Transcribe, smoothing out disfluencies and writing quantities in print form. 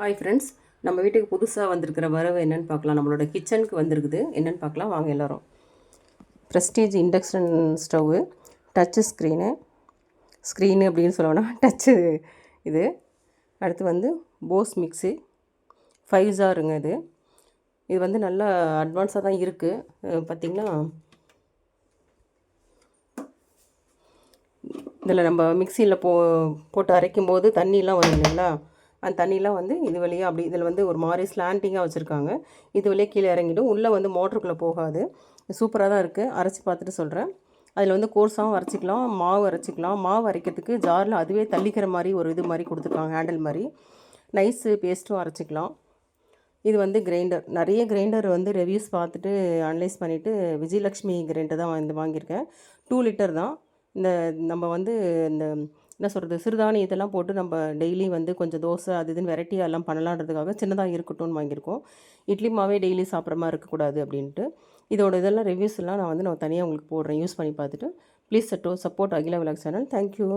Hi friends, நம்ம வீட்டுக்கு புதுசாக வந்திருக்கிற வரவு என்னென்னு பார்க்கலாம். நம்மளோட கிச்சனுக்கு வந்திருக்குது, என்னென்னு பார்க்கலாம் வாங்க எல்லோரும். Prestige induction stove, touch screen அப்படின்னு சொல்லணும்னா டச்சு இது. அடுத்து வந்து போஸ் மிக்ஸி 5 ஜாருங்க. இது வந்து நல்லா அட்வான்ஸாக தான் இருக்குது. பார்த்திங்கன்னா இதில் நம்ம மிக்சியில் போட்டு அரைக்கும் போது தண்ணியெலாம் வரும் இல்லைங்களா, அந்த தண்ணியெலாம் வந்து இது வழியாக அப்படி இதில் வந்து ஒரு மாதிரி ஸ்லாண்டிங்காக வச்சுருக்காங்க. இது வழியாக கீழே இறங்கிடும், உள்ளே வந்து மோட்டருக்குள்ளே போகாது. சூப்பராக தான் இருக்குது. அரைச்சி பார்த்துட்டு சொல்கிறேன். அதில் வந்து கோர்ஸாகவும் அரைச்சிக்கலாம், மாவு அரைச்சிக்கலாம். மாவு அரைக்கிறதுக்கு ஜாரில் அதுவே தள்ளிக்கிற மாதிரி ஒரு இது மாதிரி கொடுத்துருக்காங்க, ஹேண்டில் மாதிரி. நைஸு பேஸ்ட்டும் அரைச்சிக்கலாம். இது வந்து கிரைண்டர். நிறைய கிரைண்டர் வந்து ரிவ்யூஸ் பார்த்துட்டு அனலைஸ் பண்ணிவிட்டு விஜயலக்ஷ்மி கிரைண்டர் தான் வாங்கியிருக்கேன். 2 லிட்டர் தான். இந்த நம்ம வந்து இந்த என்ன சொல்கிறது, சிறுதானியம் இதெல்லாம் போட்டு நம்ம டெய்லி வந்து கொஞ்சம் தோசை அது இதுன்னு வெரைட்டியாக எல்லாம் பண்ணலான்றதுக்காக சின்னதாக இருக்கட்டும்னு வாங்கியிருக்கோம். இட்லி மாவே டெய்லி சாப்பிட்ற மாதிரி இருக்கக்கூடாது அப்படின்ட்டு. இதெல்லாம் ரிவ்யூஸ் எல்லாம் நான் தனியாக உங்களுக்கு போடுறேன், யூஸ் பண்ணி பார்த்துட்டு. Please support Akila vlog channel. Thank you.